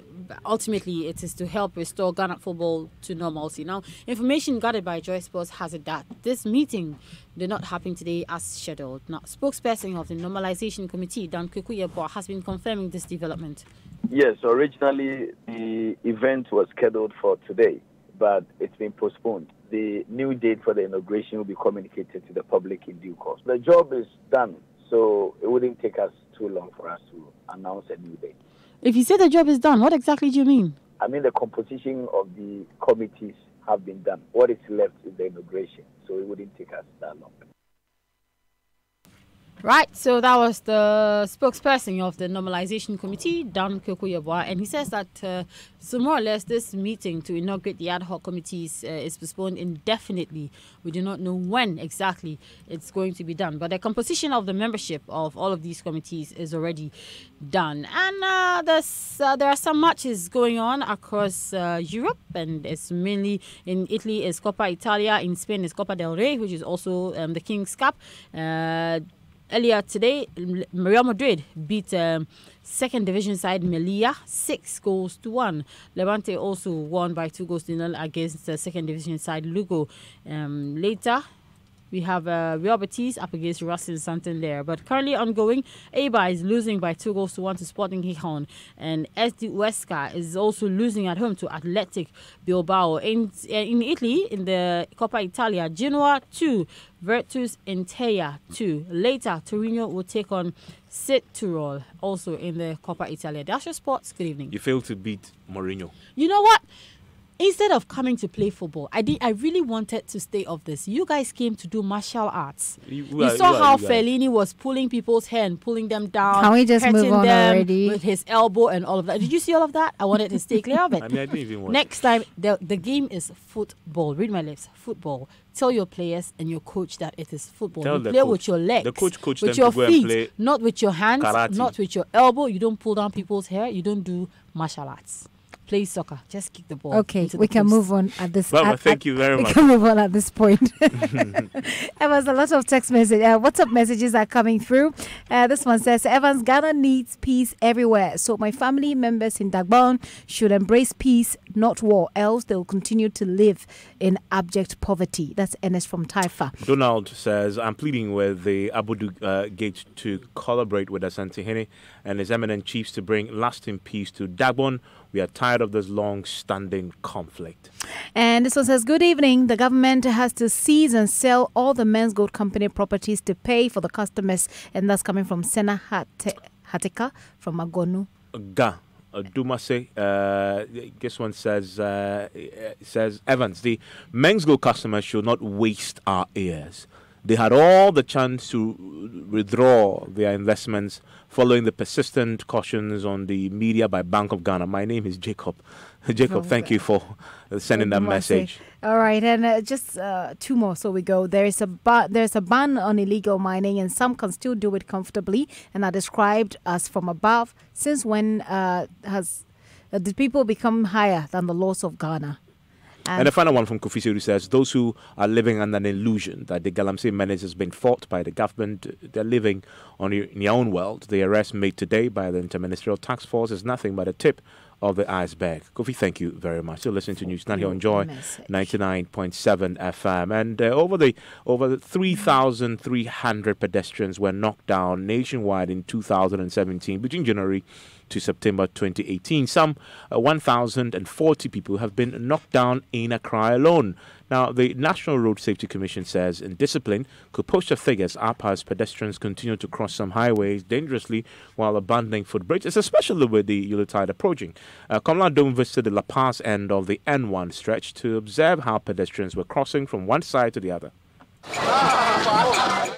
ultimately it is to help restore Ghana football to normalcy. Now, information gathered by Joy Sports has it that this meeting did not happen today as scheduled. Now, spokesperson of the Normalization Committee, Dan Kukuyebo, has been confirming this development. Yes, originally the event was scheduled for today, but it's been postponed. The new date for the inauguration will be communicated to the public in due course. The job is done, so it wouldn't take us too long for us to announce a new date. If you say the job is done, what exactly do you mean? I mean the composition of the committees have been done. What is left is the inauguration, so it wouldn't take us that long. Right, so that was the spokesperson of the Normalization Committee, Dan Kukuyebo, and he says that so more or less this meeting to inaugurate the ad hoc committees is postponed indefinitely. We do not know when exactly it's going to be done, but the composition of the membership of all of these committees is already done. And there are some matches going on across Europe, and it's mainly in Italy is Coppa Italia, in Spain is Copa del Rey, which is also the King's Cup. Earlier today, Real Madrid beat second division side Melilla 6-1. Levante also won by 2-0 against the second division side Lugo. Later, we have Real Betis up against Racing Santander. But currently ongoing, Eibar is losing by 2-1 to Sporting Gijón. And SD Huesca is also losing at home to Athletic Bilbao. In Italy, in the Coppa Italia, Genoa 2, Virtus Entella 2. Later, Torino will take on Südtirol, also in the Coppa Italia. That's your sports. Good evening. You failed to beat Mourinho. You know what? Instead of coming to play football, I really wanted to stay off this. You guys came to do martial arts. You saw how Fellini was pulling people's hair and pulling them down. Can we just move on already? With his elbow and all of that. Did you see all of that? I wanted to stay clear of it. I didn't even watch. Next time, the game is football. Read my lips. Football. Tell your players and your coach that it is football. You play with your legs, the coach with your feet, feet, not with your hands, karate. Not with your elbow. You don't pull down people's hair. You don't do martial arts. Play soccer. Just kick the ball. Okay, we can move on at this. Well, thank you very much. We can move on at this point. There was a lot of text message. WhatsApp messages are coming through. This one says, Evans, Ghana needs peace everywhere. So my family members in Dagbon should embrace peace, not war, else they will continue to live in abject poverty. That's Ernest from Taifa. Donald says, I'm pleading with the Abudu Gate to collaborate with Asante Hene and his eminent chiefs to bring lasting peace to Dagbon. We are tired of this long-standing conflict. And this one says, good evening. The government has to seize and sell all the Men's Gold Company properties to pay for the customers. And that's coming from Sena Hateka from Agonu. Dumase, this one says, Evans, the Men's Gold customers should not waste our ears. They had all the chance to withdraw their investments following the persistent cautions on the media by Bank of Ghana. My name is Jacob. Jacob, thank you for sending that message. All right, and just two more, so we go. There's a ban on illegal mining, and some can still do it comfortably, and are described as from above. Since when did people become higher than the laws of Ghana? And the final one from Kofi Seru says, those who are living under an illusion that the Galamsey menace has been fought by the government, they're living in their own world. The arrest made today by the Interministerial Task Force is nothing but a tip of the iceberg. Kofi, thank you very much. Still listening to News Now here on Joy 99.7 FM. And over 3,300 pedestrians were knocked down nationwide in 2017 between January to September 2018. Some 1,040 people have been knocked down in Accra alone. Now, the National Road Safety Commission says indiscipline could push the figures up as pedestrians continue to cross some highways dangerously while abandoning footbridges, especially with the Yuletide approaching. Kamala Dome visited the La Paz end of the N1 stretch to observe how pedestrians were crossing from one side to the other.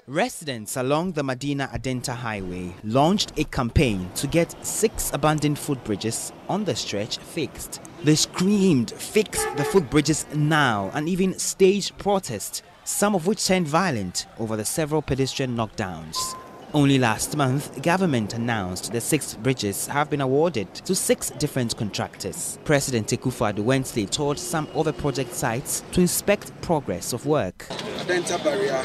Residents along the Medina Adenta Highway launched a campaign to get 6 abandoned footbridges on the stretch fixed. They screamed, "Fix the footbridges now," and even staged protests, some of which turned violent over the several pedestrian knockdowns. Only last month, government announced the 6 bridges have been awarded to 6 different contractors. President Akufo-Addo Wednesday toured some other project sites to inspect progress of work. Adenta Barrier,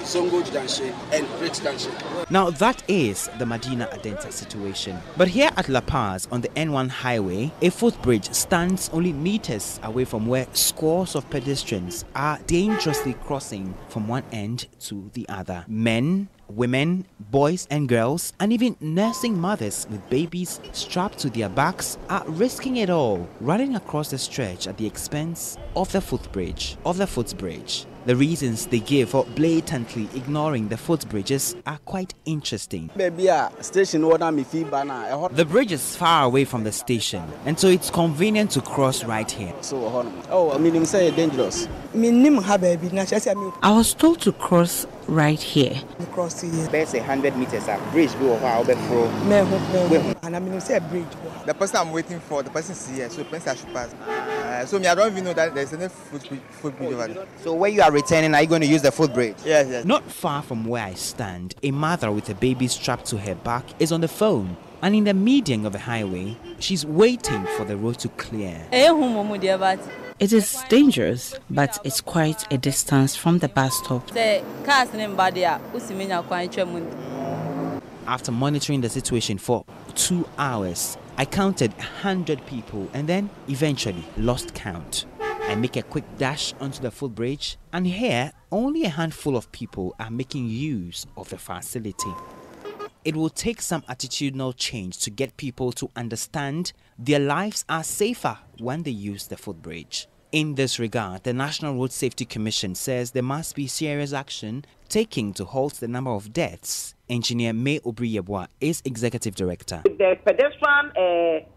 Zongo Junction, and Bridge Junction. Now that is the Medina Adenta situation. But here at La Paz on the N1 highway, a footbridge stands only meters away from where scores of pedestrians are dangerously crossing from one end to the other. Men, women, boys and girls, and even nursing mothers with babies strapped to their backs are risking it all, running across the stretch at the expense of the footbridge. The reasons they give for blatantly ignoring the footbridges are quite interesting. The bridge is far away from the station, and so it's convenient to cross right here. Dangerous. I was told to cross right here. That's 100 meters. Bridge. The person I'm waiting for, the person is here, so the person I should pass. So I don't even know that there's any footbridge over there. So where you are returning, are you going to use the footbridge? Yes. Not far from where I stand, a mother with a baby strapped to her back is on the phone. And in the median of the highway, she's waiting for the road to clear. It is dangerous, but it's quite a distance from the bus stop. After monitoring the situation for 2 hours, I counted 100 people and then eventually lost count. I make a quick dash onto the footbridge, and here only a handful of people are making use of the facility. It will take some attitudinal change to get people to understand their lives are safer when they use the footbridge. In this regard, the National Road Safety Commission says there must be serious action taken to halt the number of deaths. Engineer May Obriyebwa is Executive Director. The pedestrian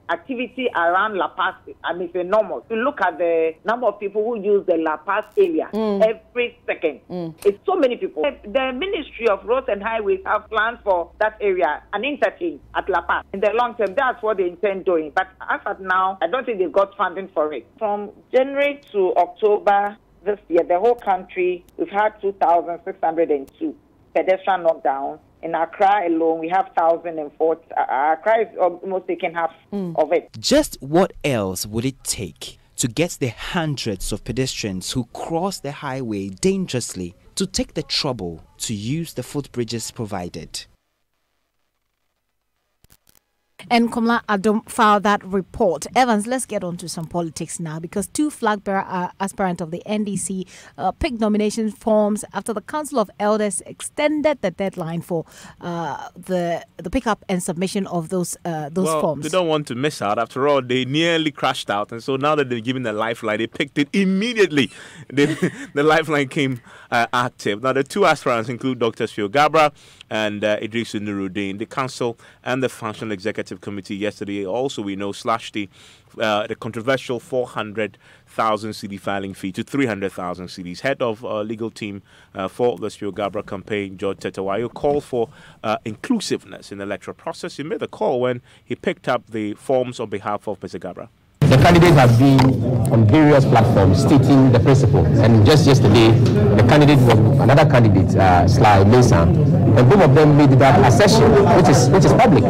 activity around La Paz is enormous. To look at the number of people who use the La Paz area every second. It's so many people. The Ministry of Roads and Highways have plans for that area, an interchange at La Paz. In the long term, that's what they intend doing. But as of now, I don't think they've got funding for it. From January to October this year, the whole country, we've had 2,602 pedestrian knockdowns. In Accra alone, we have 1,040. Accra is almost taking half of it. Just what else would it take to get the hundreds of pedestrians who cross the highway dangerously to take the trouble to use the footbridges provided? And Kamala Adom filed that report. Evans, let's get on to some politics now, because 2 flag bearer aspirants of the NDC picked nomination forms after the Council of Elders extended the deadline for the pickup and submission of those forms. They don't want to miss out. After all, they nearly crashed out, and so now that they're given the lifeline, they picked it immediately. The lifeline came active. Now, the 2 aspirants include Dr. Sfio Gabra and Idris Nuruddin. The Council and the Functional Executive Committee yesterday also, we know, slashed the controversial 400,000 CD filing fee to 300,000 CDs. Head of legal team for the Sfio Gabra campaign, George Tetawayo, called for inclusiveness in the electoral process. He made the call when he picked up the forms on behalf of Mr. Gabra. The candidates have been on various platforms stating the principle, and just yesterday the candidate was another candidate, Sly Mesa, and both of them made that assertion, which is public.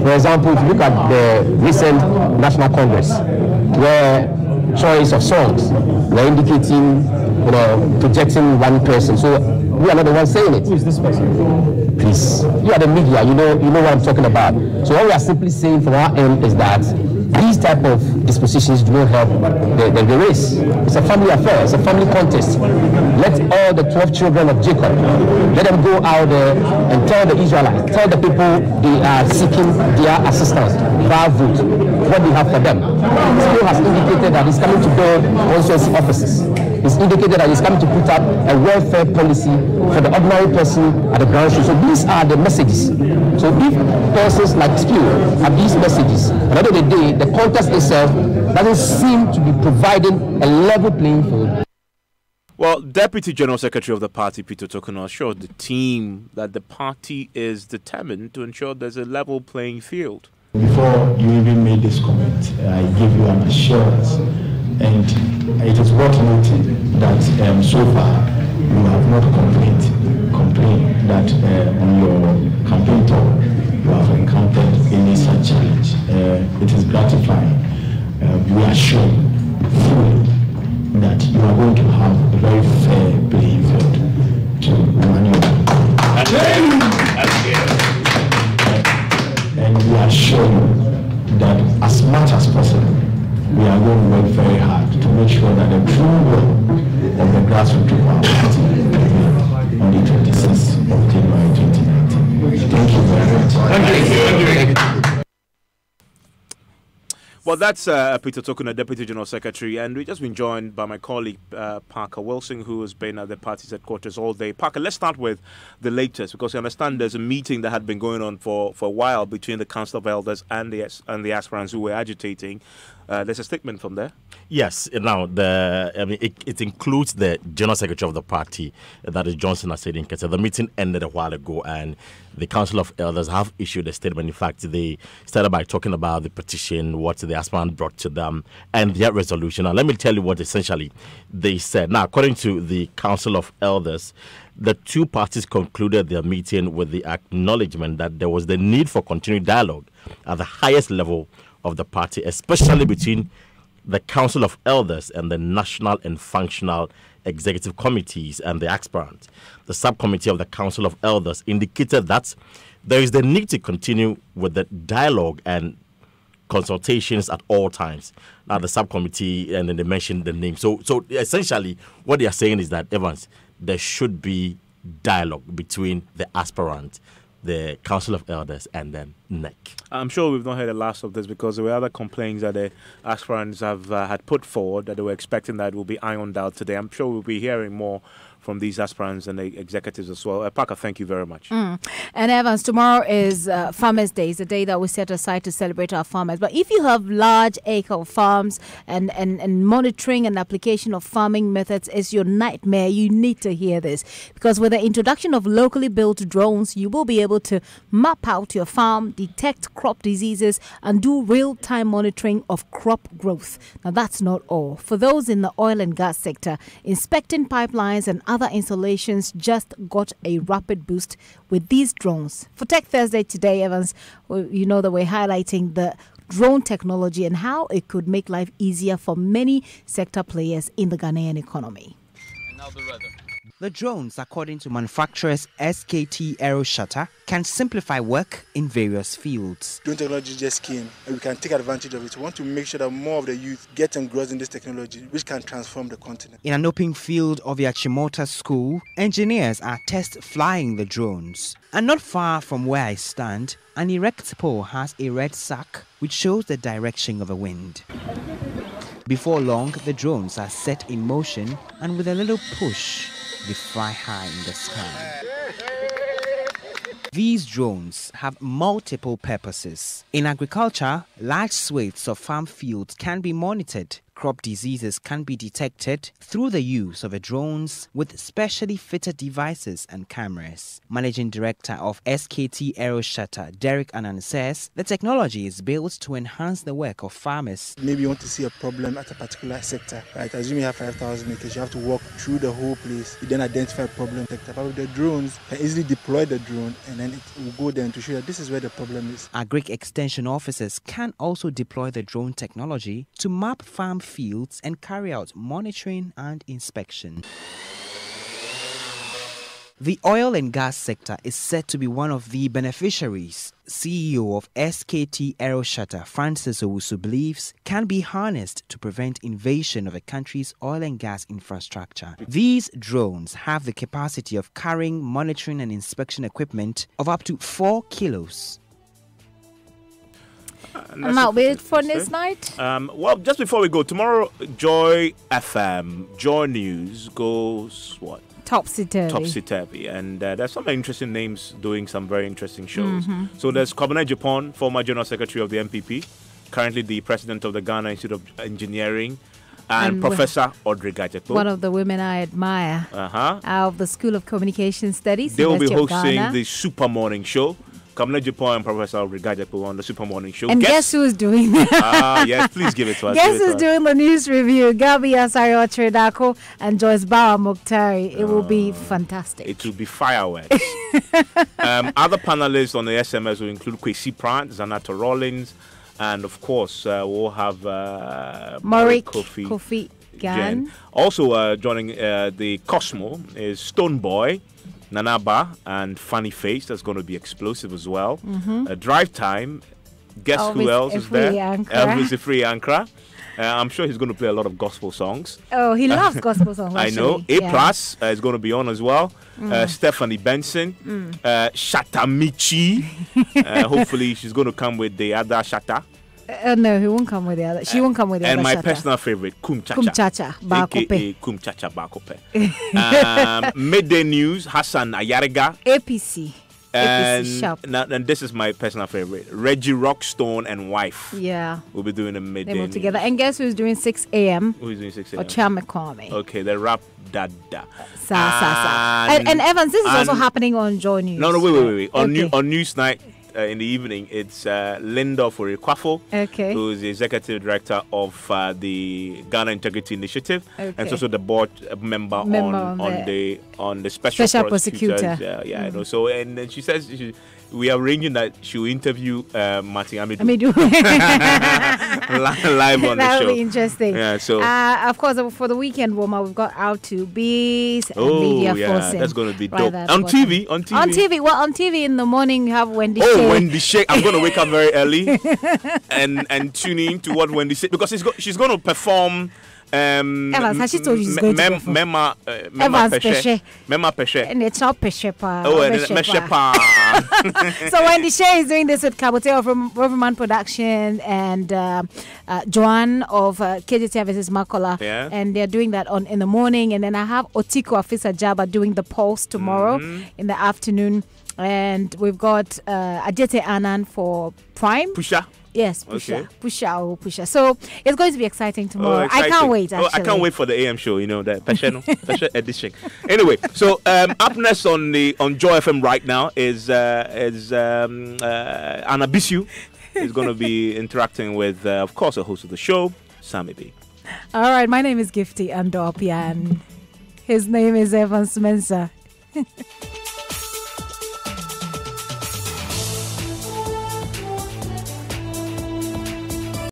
For example, if you look at the recent National Congress, where choice of songs. We're indicating, projecting one person. So we are not the ones saying it. Who is this person? Please, you are the media. You know what I'm talking about. So what we are simply saying from our end is that these type of dispositions do not help the race. It's a family affair. It's a family contest. Let all the 12 children of Jacob, let them go out there and tell the Israelites, tell the people they are seeking their assistance via vote, what we have for them. Still has indicated that he's coming to build constituency offices. He's indicated that he's coming to put up a welfare policy for the ordinary person at the ground floor. So these are the messages. So if persons like Skill have these messages, at the end of the day, the contest itself doesn't seem to be providing a level playing field. Well, Deputy General Secretary of the party, Peter Tokunor, assured the team that the party is determined to ensure there's a level playing field. Before you even made this comment, I give you an assurance, and it is worth noting that so far you have not complained that on your campaign tour you have encountered any such challenge. It is gratifying. We are sure fully that you are going to have a very fair playing field to maneuver. And we assure you that as much as possible, we are going to work very hard to make sure that the true will of the grassroots of our party on the 26th of January 2019. Thank you very much. Thank you. Well, that's Peter Tokunor, Deputy General Secretary, and we've just been joined by my colleague Parker Wilson, who has been at the party's headquarters all day. Parker, let's start with the latest, because I understand there's a meeting that had been going on for a while between the Council of Elders and the aspirants who were agitating. There's a statement from there. Yes. Now, it includes the General Secretary of the party, that is Johnson Asedi Nketiah. The meeting ended a while ago, and the Council of Elders have issued a statement. In fact, they started by talking about the petition, what the aspirant brought to them, and their resolution. Now, let me tell you what essentially they said. Now, according to the Council of Elders, the two parties concluded their meeting with the acknowledgement that there was the need for continued dialogue at the highest level of the party, especially between the Council of Elders and the National and Functional Executive Committees and the aspirant. The subcommittee of the Council of Elders indicated that there is the need to continue with the dialogue and consultations at all times. Now, the subcommittee, and then they mentioned the name. So essentially, what they are saying is that, Evans, there should be dialogue between the aspirant, the Council of Elders, and then NEC. I'm sure we've not heard the last of this, because there were other complaints that the aspirants have had put forward that they were expecting that will be ironed out today. I'm sure we'll be hearing more from these aspirants and the executives as well. Parker, thank you very much. And Evans, tomorrow is Farmers' Day. It's a day that we set aside to celebrate our farmers. But if you have large acre farms and monitoring and application of farming methods is your nightmare, you need to hear this. Because with the introduction of locally built drones, you will be able to map out your farm, detect crop diseases, and do real-time monitoring of crop growth. Now, that's not all. For those in the oil and gas sector, inspecting pipelines and other installations just got a rapid boost with these drones. For Tech Thursday today, Evans, you know that we're highlighting the drone technology and how it could make life easier for many sector players in the Ghanaian economy. And now the weather. The drones, according to manufacturers SKT Aeroshatter, can simplify work in various fields. Drone technology just came and we can take advantage of it. We want to make sure that more of the youth get engrossed in this technology, which can transform the continent. In an open field of Yachimota School, engineers are test flying the drones. And not far from where I stand, an erect pole has a red sack which shows the direction of the wind. Before long, the drones are set in motion, and with a little push, they fly high in the sky. These drones have multiple purposes. In agriculture, large swathes of farm fields can be monitored. Crop diseases can be detected through the use of drones with specially fitted devices and cameras. Managing Director of SKT Aeroshatter, Derek Annan, says the technology is built to enhance the work of farmers. Maybe you want to see a problem at a particular sector, right? Assume you have 5,000 acres, you have to walk through the whole place, you then identify a problem sector. But with the drones, you can easily deploy the drone and then it will go there to show that this is where the problem is. Agric extension officers can also deploy the drone technology to map farm fields and carry out monitoring and inspection. The oil and gas sector is said to be one of the beneficiaries. CEO of SKT Aeroshata, Francis Owusu, believes can be harnessed to prevent invasion of a country's oil and gas infrastructure. These drones have the capacity of carrying monitoring and inspection equipment of up to 4 kilos. I'm out with it for this night. Well, just before we go, tomorrow, Joy FM, Joy News goes what? Topsy-turvy. And there's some interesting names doing some very interesting shows. So there's Kobena Japan, former General Secretary of the MPP, currently the President of the Ghana Institute of Engineering, and Professor Audrey Gadzekpo. One of the women I admire out of the School of Communication Studies. They will be hosting the Super Morning Show. Kobena Japan and Professor Audrey Gadzekpo on the Super Morning Show. And guess who's doing that? Yes, please give it to us. Guess who's doing the news review? Gabi Asario Tredako and Joyce Bawa Mokhtari. It will be fantastic. It will be fireworks. Other panelists on the SMS will include Kwesi Pratt, Zanata Rollins, and of course, we'll have Morik Kofi Gan. Also joining the Cosmo is Stoneboy, Nanaba, and Funny Face. That's going to be explosive as well. Drive Time. Guess Elvis who else is there? Elvis Ifri Ankara. I'm sure he's going to play a lot of gospel songs. Oh, he loves gospel songs. I know. A+ is going to be on as well. Stephanie Benson, Shatamichi. Hopefully, she's going to come with the other Shatta. No, he won't come with the other. She won't come with the other. And my Shatta. personal favorite, Kum Chacha. Kum Chacha Bakope. AKA Kum Chacha Bakope. Midday News, Hassan Ayariga. APC. APC Sharp. And this is my personal favorite, Reggie Rockstone and wife. Yeah. We'll be doing a midday They move news. together. And guess who's doing 6 a.m.? Who's doing 6 a.m.? Ochame Kwame. Okay, the rap dada. And Evans, this is also happening on Joy News. No, wait. On Newsnight in the evening, it's Linda Forikwafo, who is the executive director of the Ghana Integrity Initiative, and it's also the board member on the special prosecutor. You know. So and then she says we are arranging that she'll interview Martin Amidu live on the show. That'll be interesting. Yeah. So of course, for the weekend warmer, we've got Out to Bees and Media Forcing. That's going to be right dope. On TV. Well, on TV in the morning you have Wendy Shea. Oh, Wendy Shea. I'm going to wake up very early and tune in to what Wendy Shea, because she's going to perform. Evans, has she told you she's going to perform? Mema Peshe. And it's not Peshepa. Oh, and Meshepa. So Wendy Shea is doing this with Kabote of Riverman Production and Joanne of KGT vs. Makola. Yeah. And they're doing that in the morning. And then I have Otiko Afisa Jaba doing the Pulse tomorrow in the afternoon. And we've got Ajete Anand for Prime. Pusha. Yes, Pusha. So it's going to be exciting tomorrow. I can't wait, actually. I can't wait for the AM show, you know, the Passion edition. Anyway, so up next on Joy FM right now is Anna Bisu. Is going to be interacting with, of course, the host of the show, Sammy B. All right, my name is Gifty Andopia, and his name is Evans Mensah.